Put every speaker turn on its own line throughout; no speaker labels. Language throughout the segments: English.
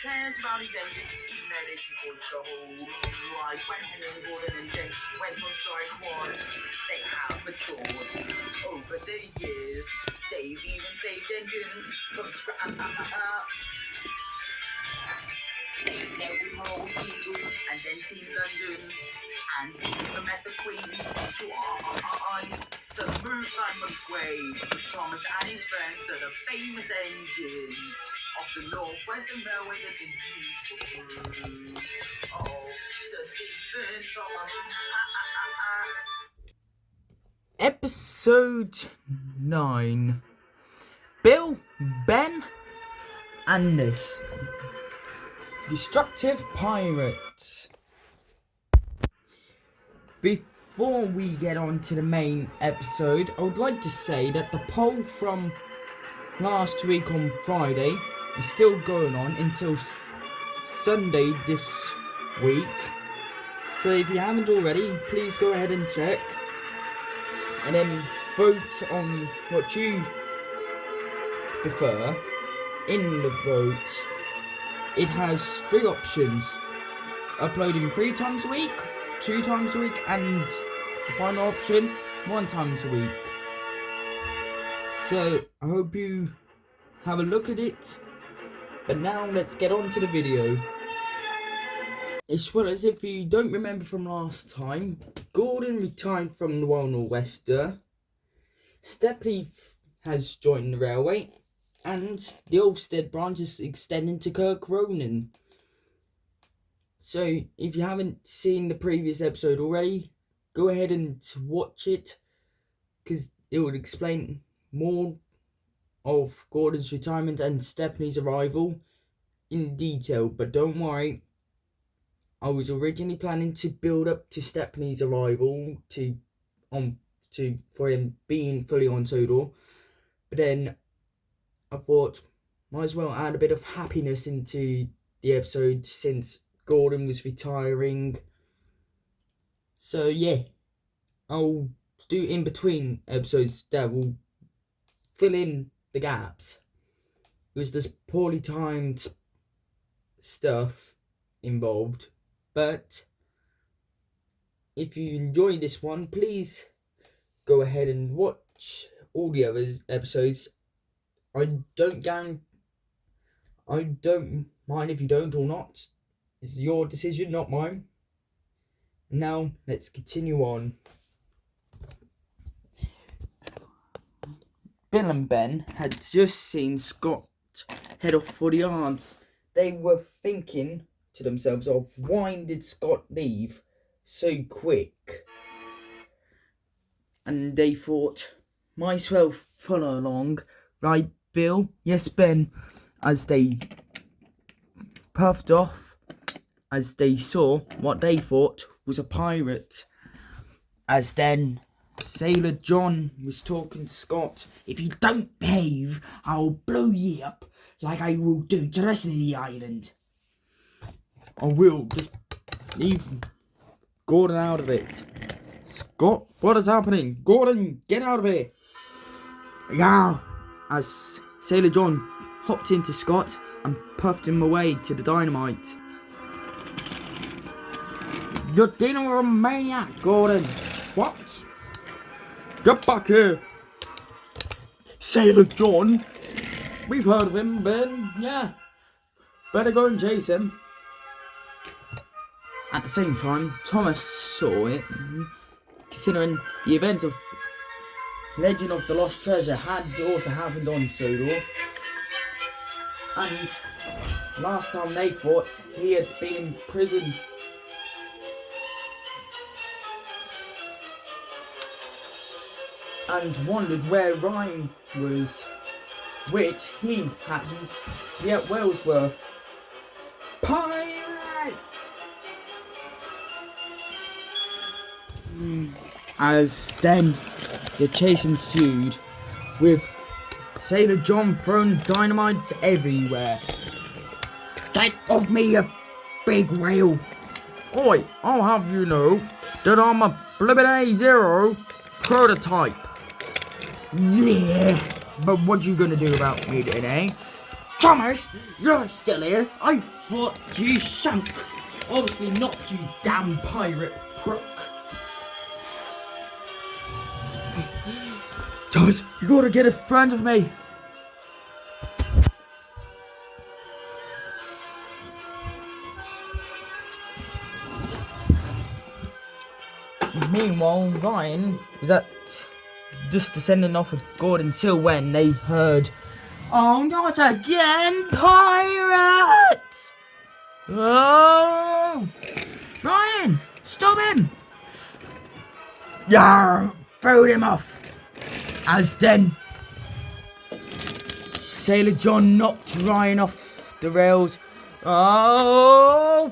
cares about his engines, even though they can cause trouble. Like when Henry Gordon and James went on strike once, they have matured over the years. They've even saved engines from scrap. They dealt with Harley Eagles and then seen London and even met the Queen to our eyes. So Bruce Simon McQuaid, Thomas and his friends are the famous engines of the Northwestern Railway that they used for crew. Oh, Sir Stephen Thomas.
Episode 9. Bill, Ben, and this destructive pirate. Before we get on to the main episode, I would like to say that the poll from last week on Friday is still going on until Sunday this week. So if you haven't already, please go ahead and check. And then vote on what you prefer. In the vote, it has 3 options: uploading 3 times a week, 2 times a week, and the final option, 1 times a week. So I hope you have a look at it. But now let's get on to the video. As well as, if you don't remember from last time, Gordon retired from the Royal Northwester, Stepney has joined the railway, and the Ulfstead branch is extending to Kirk Ronan. So if you haven't seen the previous episode already, go ahead and watch it, because it will explain more of Gordon's retirement and Stepney's arrival in detail. But don't worry, I was originally planning to build up to Stepney's arrival for him being fully on Sodor, but then I thought might as well add a bit of happiness into the episode since Gordon was retiring. So yeah, I'll do in between episodes that will fill in the gaps. It was just poorly timed stuff involved. But if you enjoy this one, please go ahead and watch all the other episodes. I don't mind if you don't or not. It's your decision, not mine. Now let's continue on. Bill and Ben had just seen Scott head off for the yards. They were thinking to themselves of, why did Scott leave so quick? And they thought, might as well follow along. Right, Bill? Yes, Ben. As they puffed off, as they saw what they thought was a pirate. As then Sailor John was talking to Scott. If you don't behave, I'll blow ye up like I will do to the rest of the island. I will just leave Gordon out of it. Scott, what is happening? Gordon, get out of here. Yeah. As Sailor John hopped into Scott and puffed him away to the dynamite. You're dealing with a maniac, Gordon. What? Get back here. Sailor John. We've heard of him, Ben. Yeah. Better go and chase him. At the same time, Thomas saw it, considering the events of Legend of the Lost Treasure had also happened on Sodor. And last time they fought, he had been in prison. And wondered where Ryan was, which he happened to be at Wellsworth. Pirate! As then the chase ensued, with Sailor John throwing dynamite everywhere. Get off me, you big whale! Oi, I'll have you know that I'm a Blibbity Zero prototype. Yeah, but what you gonna do about me then, eh? Thomas, you're still here? I thought you sunk. Obviously not, you damn pirate crook. Thomas, you gotta get in front of me. Meanwhile, Ryan was just descending off of Gordon's Hill when they heard, "Oh, not again, pirates!" Oh, Ryan, stop him! Yarr, throw him off. As then, Sailor John knocked Ryan off the rails. Oh!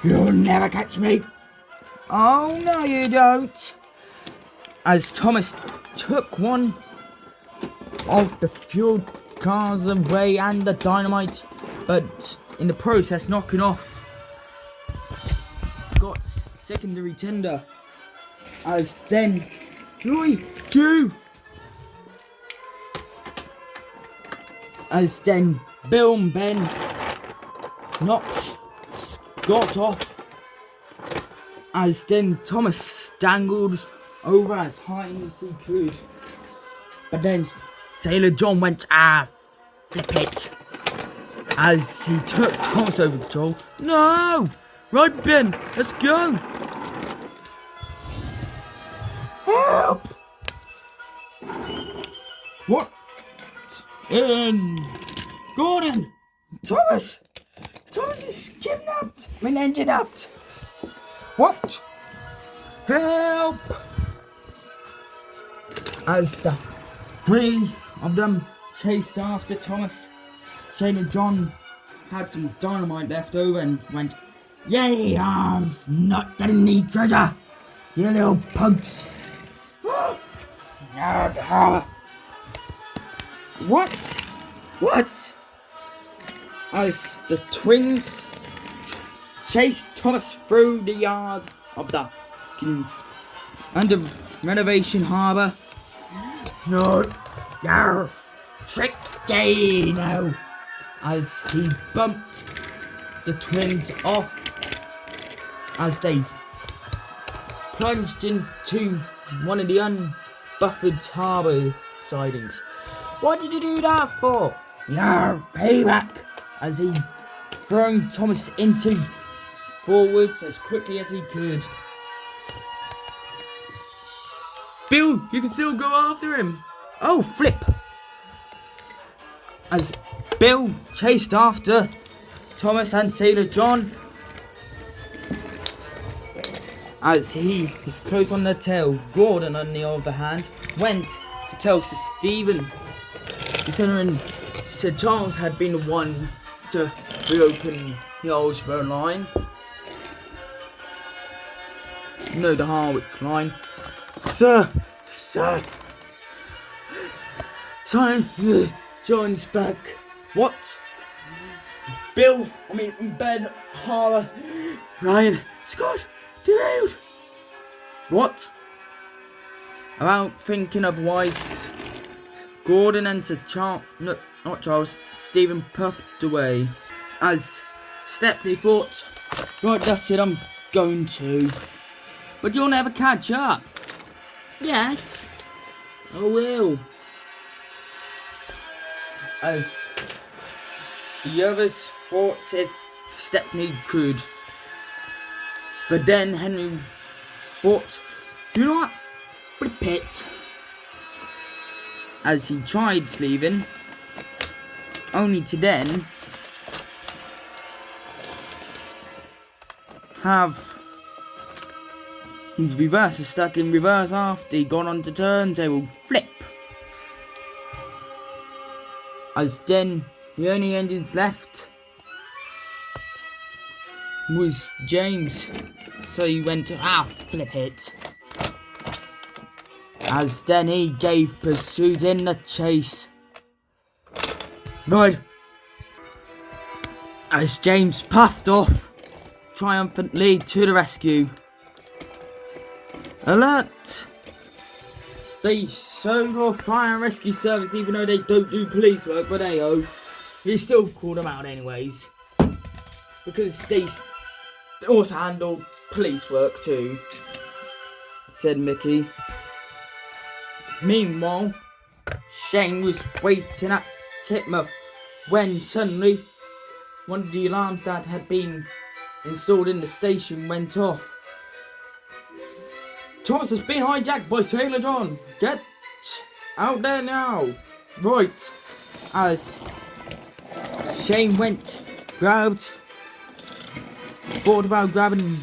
You'll never catch me. Oh, no you don't. As Thomas took one of the fuel cars away and the dynamite, but in the process knocking off Scott's secondary tender. As then, as then Bill and Ben knocked Scott off. As then Thomas dangled over as high as he could. But then Sailor John went, flip it. As he took Thomas over the shoulder. No! Right, Ben, let's go! Help! What? Gordon! Thomas! Thomas is kidnapped! Kidnapped! What? Help! As the three of them chased after Thomas, Sailor John had some dynamite left over and went, "Yay, I've not got any treasure, you little pugs." What? As the twins chased Thomas through the yard of the under renovation harbour. No, tricky now. As he bumped the twins off as they plunged into one of the unbuffered harbour sidings. What did you do that for? Payback. As he thrown Thomas into forwards as quickly as he could. Bill, you can still go after him. Oh, flip. As Bill chased after Thomas and Sailor John, as he was close on their tail, Gordon, on the other hand, went to tell Sir Stephen, considering Sir Charles had been the one to reopen the Oldsborough line. No, the Harwick line. Sir, John's back. What? Ben, Harbour, Ryan, Scott, derailed. What? About thinking otherwise, Gordon and Sir Charles, no, not Charles, Stephen puffed away. As Stepney thought, right, that's it, I'm going to. But you'll never catch up. Yes, I will. As the others thought if Stepney could. But then Henry thought, you know what? Flip it. As he tried leaving, only to then have his reverser stuck in reverse after he got onto turntable. Flip. As then the only engines left was James, so he went to flip it. As then he gave pursuit in the chase. Right. As James puffed off triumphantly to the rescue. Alert! they showed off fire and rescue service even though they don't do police work, but he still called them out anyways. Because they also handle police work too, said Mickey. Meanwhile, Shane was waiting at Titmouth when suddenly one of the alarms that had been installed in the station went off. Thomas has been hijacked by Sailor John. Get out there now. Right. As Shane thought about grabbing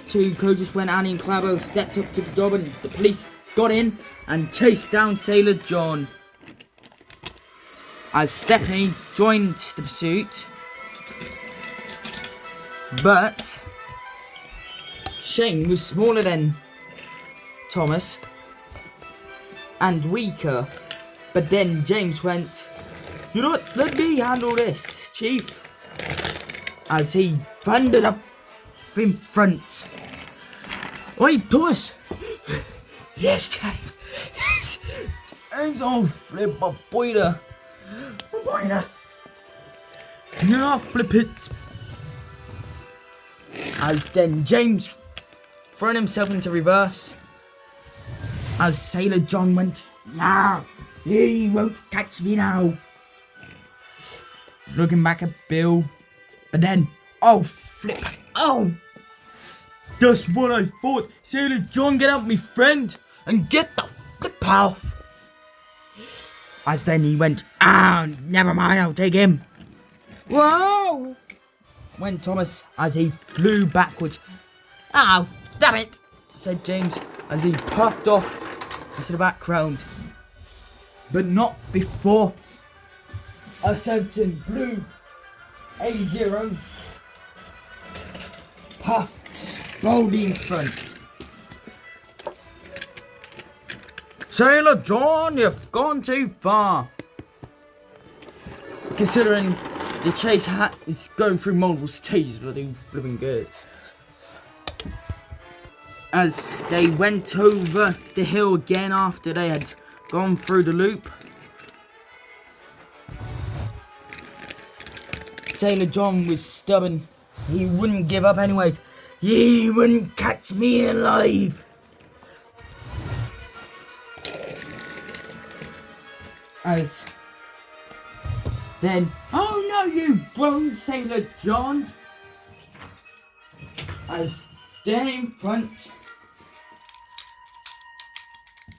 two coaches when Annie and Clavo stepped up to the job and the police got in and chased down Sailor John. As Stephanie joined the pursuit, but Shane was smaller than Thomas and weaker. But then James went, "You know what, let me handle this, Chief," as he thundered up in front. "Oi, Thomas!" "Yes, James." "Yes, James, oh flip my boiler. Yeah, flip it." As then James thrown himself into reverse. As Sailor John went, "Nah, he won't catch me now." Looking back at Bill, but then, oh flip, oh! Just what I thought. Sailor John, get out, me friend, and get the flip off. As then he went, never mind, I'll take him. Whoa! Went Thomas as he flew backwards. "Oh, damn it," said James as he puffed off into the background. But not before a certain blue A0 puffed boldly in front. "Sailor John, you've gone too far." Considering the chase is going through multiple stages, but they're flipping good. As they went over the hill again after they had gone through the loop, Sailor John was stubborn. He wouldn't give up anyways. "He wouldn't catch me alive." As then, "Oh no, you won't, Sailor John." As then in front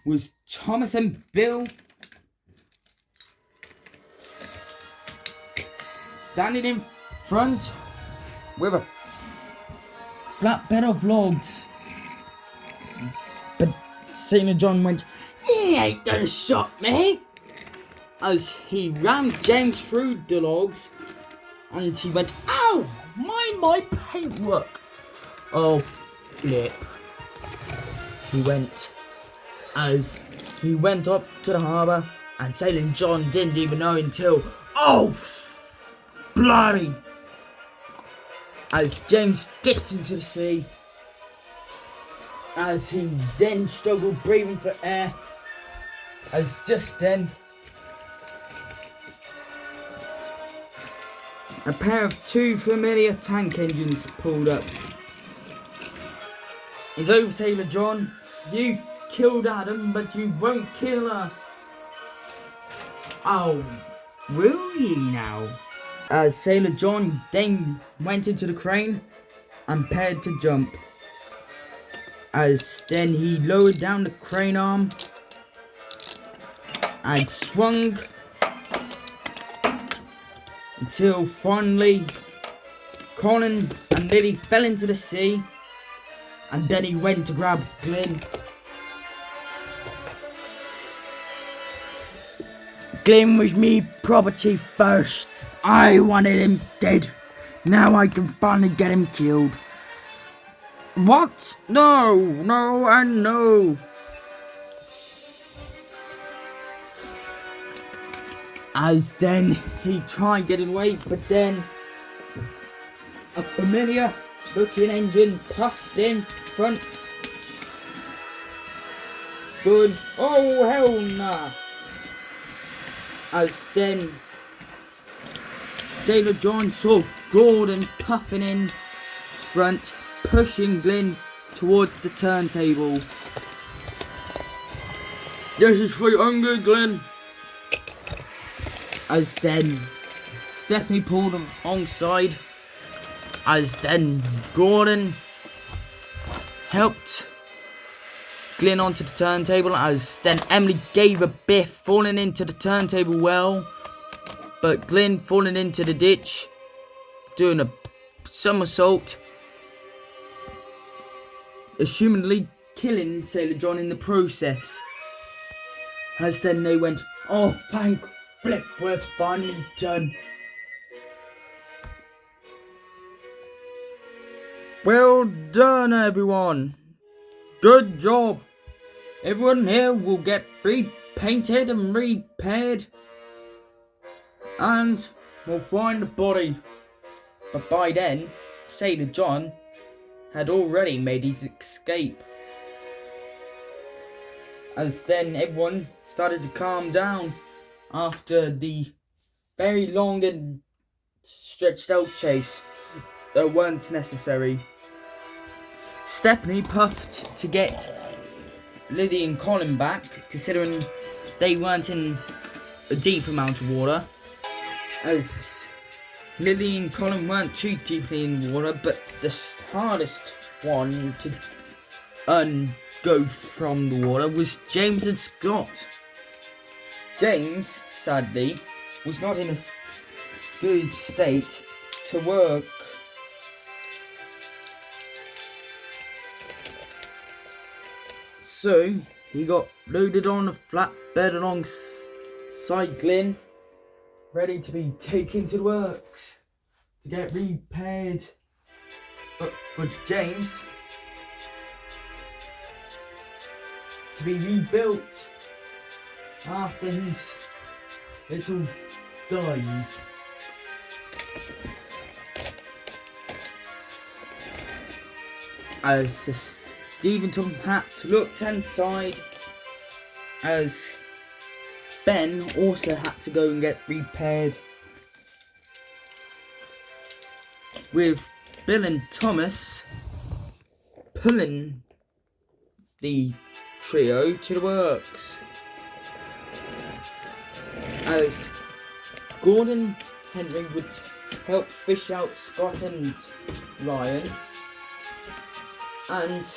was Thomas and Bill, standing in front with a flatbed of logs. But Sailor John went, "He ain't gonna stop me," as he rammed James through the logs, and he went, "Ow, mind my paintwork." Oh flip. He went as he went up to the harbour, and Sailor John didn't even know until, oh bloody, as James dipped into the sea, as he then struggled breathing for air, as just then a pair of two familiar tank engines pulled up. "It's over, Sailor John. You killed Adam, but you won't kill us." "Oh, will ye now?" As Sailor John then went into the crane and prepared to jump. As then he lowered down the crane arm and swung until finally Colin and Lily fell into the sea, and then he went to grab Glyn. "Glyn was me property first. I wanted him dead. Now I can finally get him killed." "What? No, no, and no." As then he tried getting away, but then a familiar looking engine puffed in front. good. Oh, hell nah. As then Sailor John saw Gordon puffing in front, pushing Glenn towards the turntable. This is for your own good, Glenn. As then Stephanie pulled him alongside. As then Gordon helped Glenn onto the turntable. As then Emily gave a biff, falling into the turntable well. But Glenn falling into the ditch, doing a somersault, assumedly killing Sailor John in the process. As then they went, oh thank flip, we're finally done. Well done everyone. Good job. Everyone here will get repainted and repaired. And we'll find the body. But by then, Sailor John had already made his escape. As then everyone started to calm down after the very long and stretched out chase that weren't necessary. Stephanie puffed to get Lily and Colin back, considering they weren't in a deep amount of water. As Lily and Colin weren't too deeply in water, but the hardest one to go from the water was James and Scott. James, sadly, was not in a good state to work. So he got loaded on a flatbed alongside Glenn, ready to be taken to the works to get repaired. But for James to be rebuilt after his little dive. As Stephen Tom Hat looked inside, as Ben also had to go and get repaired, with Bill and Thomas pulling the trio to the works. As Gordon Henry would help fish out Scott and Ryan and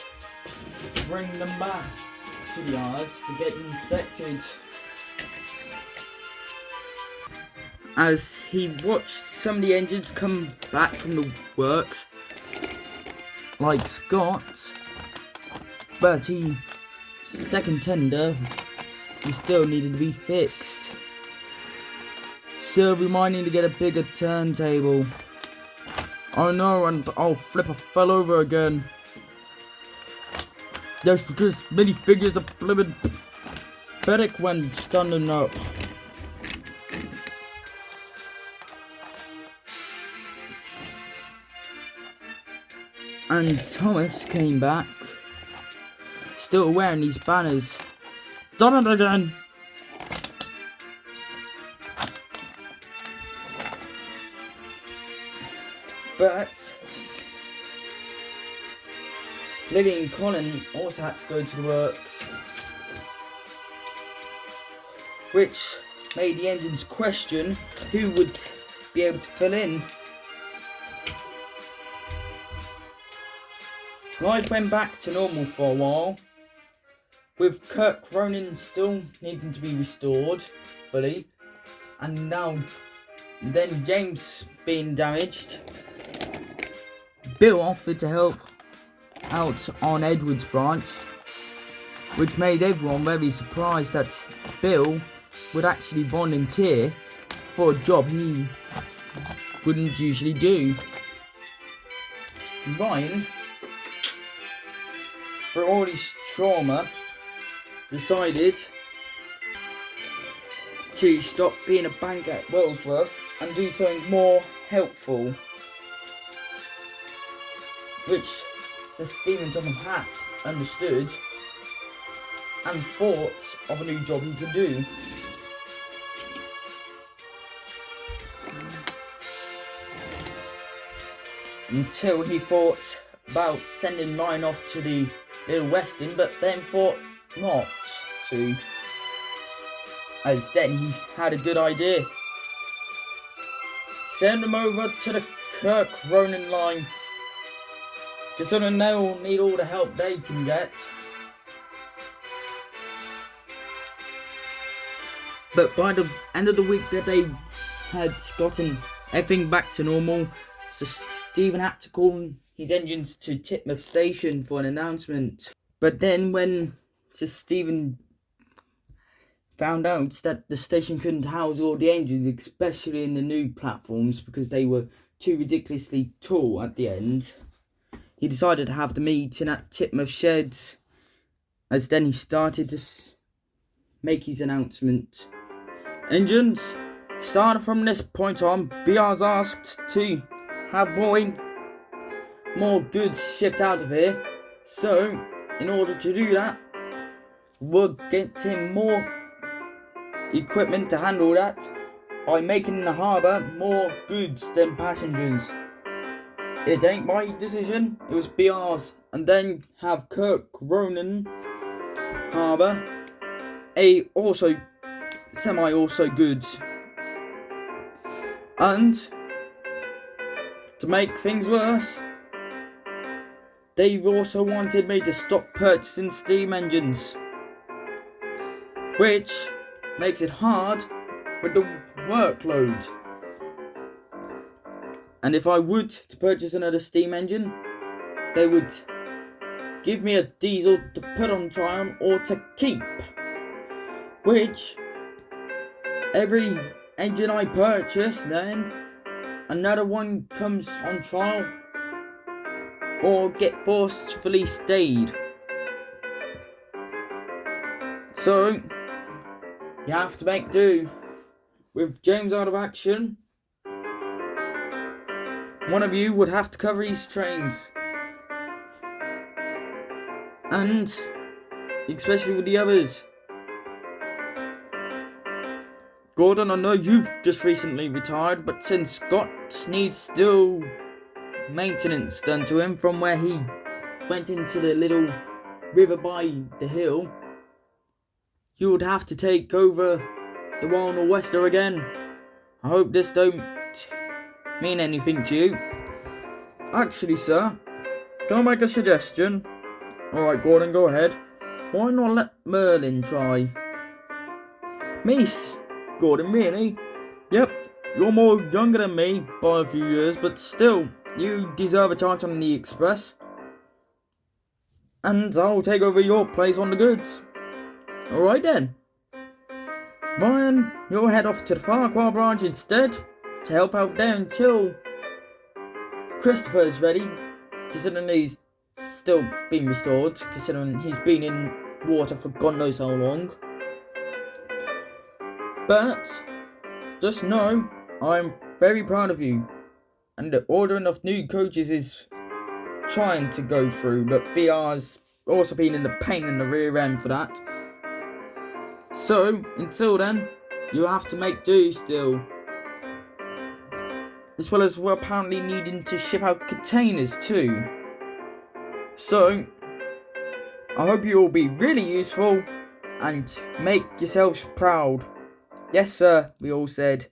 bring them back to the yards to get inspected. As he watched some of the engines come back from the works, like Scott, but second tender, he still needed to be fixed. So we might need to get a bigger turntable. I know, and I'll flip a fell over again. That's because minifigures are flipping pathetic when standing up. And Thomas came back, still wearing these banners. Done it again! But Lily and Colin also had to go to the works, which made the engines question who would be able to fill in. Life went back to normal for a while, with Kirk Cronin still needing to be restored fully, and now then James being damaged. Bill offered to help out on Edward's branch, which made everyone very surprised that Bill would actually volunteer for a job he wouldn't usually do. Ryan, for all his trauma, decided to stop being a bank at Wellsworth and do something more helpful, which Sir Stephen Tom Hat understood, and thoughts of a new job he could do. Until he thought about sending Ryan off to the Little Western, but then thought not to. As then he had a good idea. Send him over to the Kirk Ronan line. Considering they'll need all the help they can get. But by the end of the week that they had gotten everything back to normal, so Stephen had to call his engines to Titmouth Station for an announcement. But then when Sir Stephen found out that the station couldn't house all the engines, especially in the new platforms, because they were too ridiculously tall at the end, he decided to have the meeting at Titmouth Sheds, as then he started to make his announcement. Engines, starting from this point on, BR's asked to have more goods shipped out of here. So, in order to do that, we're getting more equipment to handle that by making the harbour more goods than passengers. It ain't my decision, it was BR's. And then have Kirk Ronan Harbour also goods. And to make things worse, they've also wanted me to stop purchasing steam engines, which makes it hard with the workload. And if I would to purchase another steam engine, they would give me a diesel to put on trial or to keep, which every engine I purchase, then another one comes on trial or get forcefully stayed. So you have to make do. With James out of action, one of you would have to cover his trains. And especially with the others. Gordon, I know you've just recently retired, but since Scott needs still maintenance done to him from where he went into the little river by the hill, you would have to take over the Royal Nor'Wester again. I hope this don't mean anything to you. Actually, sir, can I make a suggestion? Alright, Gordon, go ahead. Why not let Merlin try? Me, Gordon, really? Yep, you're more younger than me by a few years, but still, you deserve a chance on the Express. And I'll take over your place on the goods. Alright then. Ryan, you'll head off to the Farquhar branch instead to help out there until Christopher's ready, considering he's still being restored, considering he's been in water for God knows how long. But just know I'm very proud of you, and the ordering of new coaches is trying to go through, but BR's also been in the pain in the rear end for that. So until then, you have to make do still. As well as we're apparently needing to ship out containers too. So I hope you will be really useful and make yourselves proud. Yes sir, we all said.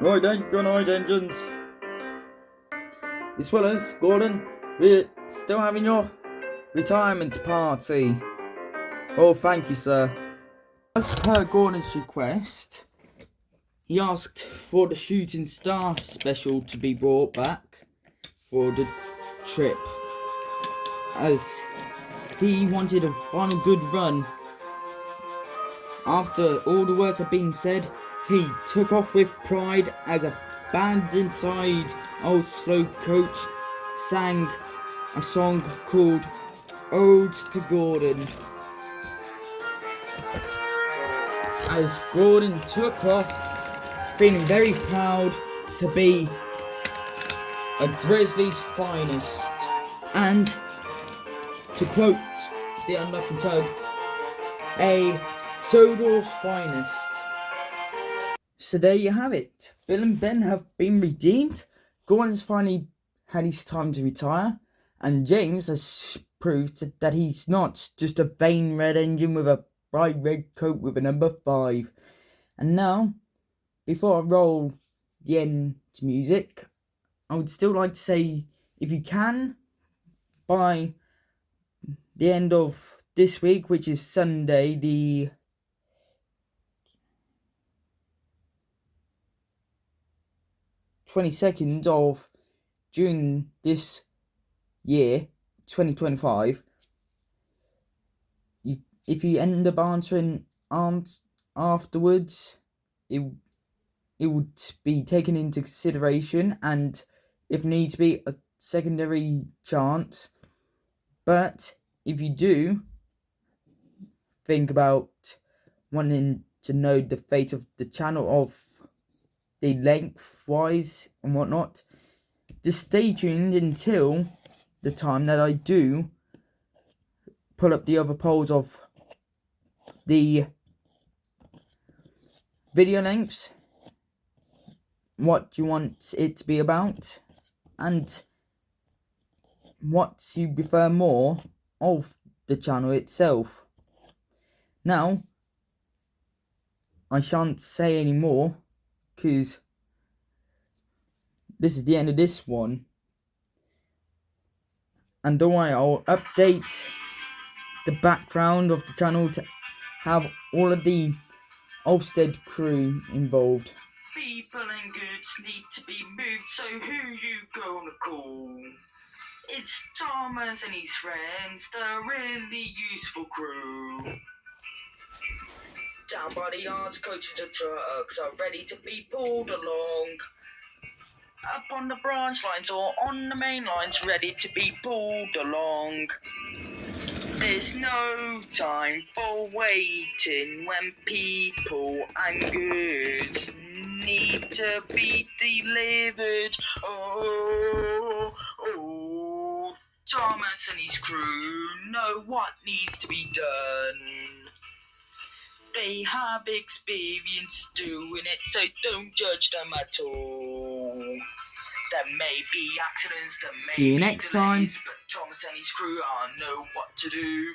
Right then, good night engines. As well as, Gordon, we're still having your retirement party. Oh, thank you sir. As per Gordon's request, he asked for the Shooting Star special to be brought back for the trip, as he wanted a final good run. After all the words had been said, he took off with pride as a band inside Old Slow Coach sang a song called Ode to Gordon. As Gordon took off, feeling very proud to be a Grizzlies finest. And to quote the Unlucky Tug, a Sodor's finest. So there you have it. Bill and Ben have been redeemed. Gordon's finally had his time to retire, and James has proved that he's not just a vain red engine with a bright red coat with a number 5. And now, before I roll the end music, I would still like to say, if you can, by the end of this week, which is Sunday, the 22nd of June this year, 2025, if you end up answering afterwards, it would be taken into consideration, and if needs be, a secondary chance. But if you do think about wanting to know the fate of the channel, of the lengthwise and whatnot, just stay tuned until the time that I do pull up the other polls of the video lengths, what you want it to be about, and what you prefer more of the channel itself. Now, I shan't say any more, because this is the end of this one. And don't worry, I'll update the background of the channel to have all of the Ulstead crew involved.
People and goods need to be moved, so who you gonna call? It's Thomas and his friends, the really useful crew. Down by the yards, coaches and trucks are ready to be pulled along. Up on the branch lines or on the main lines, ready to be pulled along. There's no time for waiting when people and goods need to be delivered. Oh, oh, Thomas and his crew know what needs to be done. They have experience doing it, so don't judge them at all. There may be accidents, there may
See you
be
next time.
delays, but Thomas and his crew know what to do.